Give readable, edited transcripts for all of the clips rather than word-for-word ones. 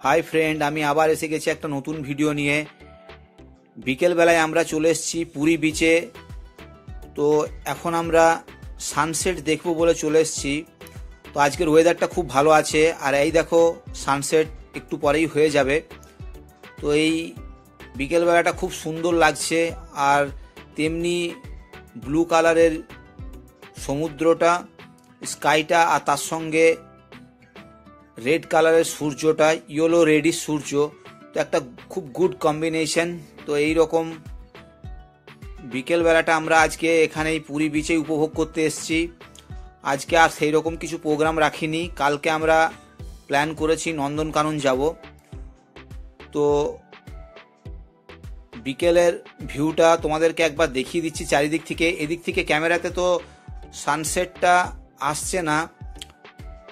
Hi friend, আমি আবার এসে গেছি একটা নতুন ভিডিও নিয়ে। বিকেলবেলায় আমরা চলে এসেছি পুরী বিচে। তো এখন আমরা সানসেট দেখবো বলে চলে এসেছি। তো আজকের ওয়েদারটা খুব ভালো আছে, আর এই দেখো সানসেট একটু পরেই হয়ে যাবে। তো এই বিকেলবেলাটা খুব সুন্দর লাগছে, আর তেমনি ব্লু কালারের সমুদ্রটা, স্কাইটা, আর তার সঙ্গে রেড কালারের সূর্যটা, ইয়েলো রেডিশ সূর্য। তো একটা খুব গুড কম্বিনেশন। তো এই রকম বিকেলবেলাটা আমরা আজকে এখানেই পুরী বিচে উপভোগ করতে এসেছি। আজকে আর সেই রকম কিছু প্রোগ্রাম রাখিনি। কালকে আমরা প্ল্যান করেছি নন্দনকানন যাব। তো বিকেলের ভিউটা তোমাদেরকে একবার দেখিয়ে দিচ্ছি চারিদিক থেকে। এদিক থেকে ক্যামেরাতে তো সানসেটটা আসছে না,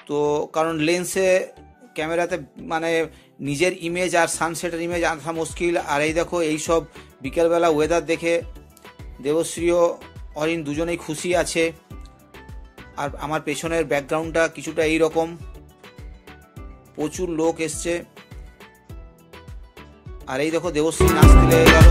তো কারণ লেন্সে ক্যামেরাতে মানে নিজের ইমেজ আর সানসেটের ইমেজ আসা মুশকিল। আর এই দেখো এইসব বিকেলবেলা ওয়েদার দেখে দেবশ্রী ও অরিন দুজনেই খুশি আছে। আর আমার পেছনের ব্যাকগ্রাউন্ডটা কিছুটা এই রকম, প্রচুর লোক এসছে। আর এই দেখো দেবশ্রী নাচতে লেগে গেল।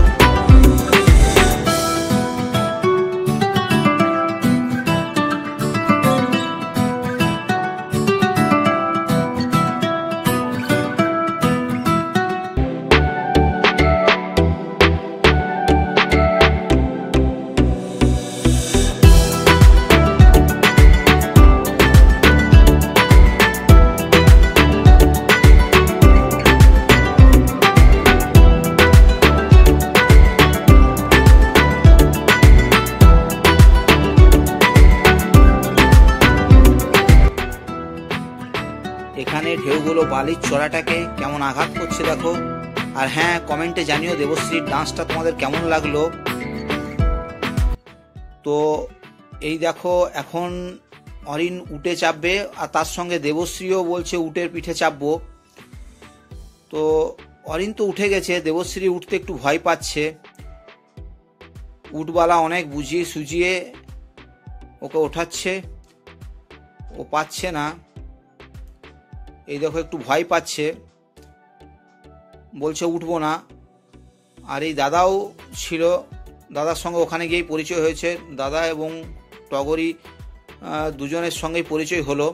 এখানে ঢেউগুলো বালির চড়াটাকে কেমন আঘাত করছে দেখো। আর হ্যাঁ, কমেন্টে জানিও দেবশ্রীর ডান্সটা তোমাদের কেমন লাগলো। তো এই দেখো এখন অরিন উটে চাপবে, আর তার সঙ্গে দেবশ্রীও বলছে উটের পিঠে চাপবো। তো অরিন তো উঠে গেছে, দেবশ্রী উঠতে একটু ভয় পাচ্ছে। উটবালা অনেক বুঝিয়ে সুজিয়ে ওকে ওঠাচ্ছে, ও পাচ্ছে না। এই দেখো একটু ভয় পাচ্ছে, বলছে উঠবো না। আর এই দাদাও ছিল, দাদার সঙ্গে ওখানে গিয়েই পরিচয় হয়েছে। দাদা এবং টগরি দুজনের সঙ্গেই পরিচয় হলো।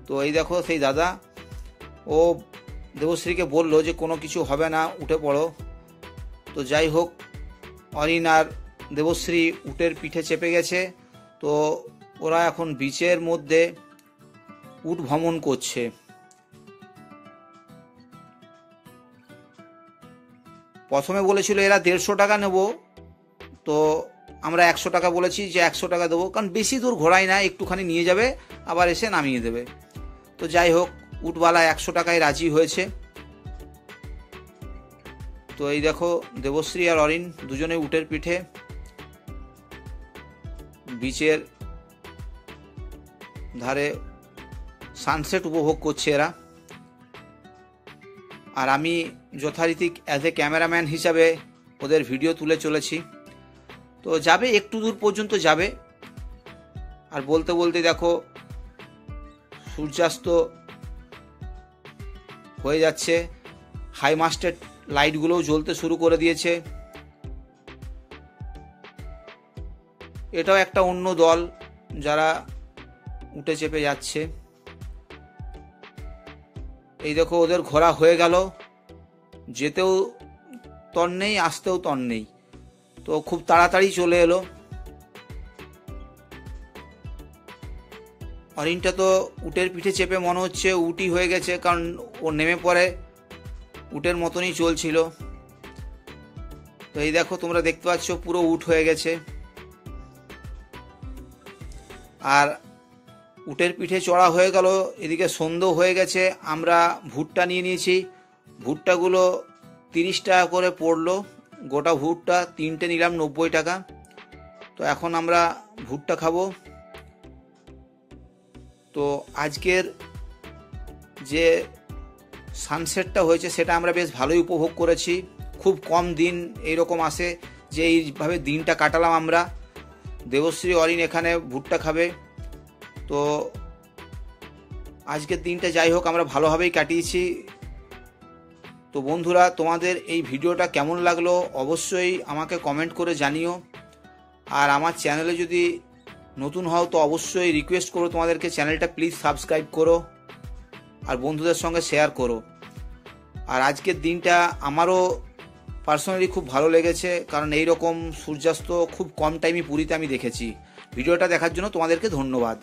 তো এই দেখো সেই দাদা, ও দেবশ্রীকে বলল যে কোনো কিছু হবে না, উঠে পড়ো। তো যাই হোক, অরিন আর দেবশ্রী উটের পিঠে চেপে গেছে। তো ওরা এখন বিচের মধ্যে উট ভ্রমণ করছে। প্রথমে বলেছিল এরা 150 টাকা নেব, তো আমরা 100 টাকা বলেছি যে 100 টাকা দেবো, কারণ বেশি দূর ঘোরাই না, একটুখানি নিয়ে যাবে আবার এসে নামিয়ে দেবে। তো যাই হোক, উটওয়ালা 100 টাকায় রাজি হয়েছে। তো এই দেখো দেবশ্রী আর অরিন দুজনে উটের পিঠে বিচের ধারে সানসেট উপভোগ করছে এরা। আর আমি যথারীতি অ্যাজ এ ক্যামেরাম্যান হিসাবে ওদের ভিডিও তুলে চলেছি। তো যাবে, একটু দূর পর্যন্ত যাবে। আর বলতে বলতে দেখো সূর্যাস্ত হয়ে যাচ্ছে, হাই মাস্টেড লাইটগুলোও জ্বলতে শুরু করে দিয়েছে। এটাও একটা অন্য দল যারা উঠে চেপে যাচ্ছে। এই দেখো ওদের ঘোরা হয়ে গেল, যেতেও তর নেই, আসতেও তর নেই। তো খুব তাড়াতাড়ি চলে এলো। অরিনটা তো উটের পিঠে চেপে মনে হচ্ছে উটই হয়ে গেছে, কারণ ও নেমে পড়ে উটের মতনই চলছিল। তো এই দেখো তোমরা দেখতে পাচ্ছ পুরো উট হয়ে গেছে। আর উটের পিঠে চড়া হয়ে গেল, এদিকে সন্ধ্যেও হয়ে গেছে। আমরা ভুট্টা নিয়ে নিয়েছি, ভুট্টাগুলো 30 টাকা করে পড়লো গোটা ভুট্টা, 3টে নিলাম 90 টাকা। তো এখন আমরা ভুট্টা খাবো। তো আজকের যে সানসেটটা হয়েছে সেটা আমরা বেশ ভালোই উপভোগ করেছি। খুব কম দিন এইরকম আসে যে এইভাবে দিনটা কাটালাম আমরা। দেবশ্রী অরিন এখানে ভুট্টা খাবে। তো আজকের দিনটা যাই হোক আমরা ভালোভাবেই কাটিয়েছি। তো বন্ধুরা, তোমাদের এই ভিডিওটা কেমন লাগলো অবশ্যই আমাকে কমেন্ট করে জানিও। আর আমার চ্যানেলে যদি নতুন হও তো অবশ্যই রিকোয়েস্ট করো তোমাদেরকে, চ্যানেলটা প্লিজ সাবস্ক্রাইব করো আর বন্ধুদের সঙ্গে শেয়ার করো। আর আজকের দিনটা আমারও পার্সোনালি খুব ভালো লেগেছে, কারণ এই রকম সূর্যাস্ত খুব কম টাইমই পুরীতে আমি দেখেছি। ভিডিওটা দেখার জন্য তোমাদেরকে ধন্যবাদ।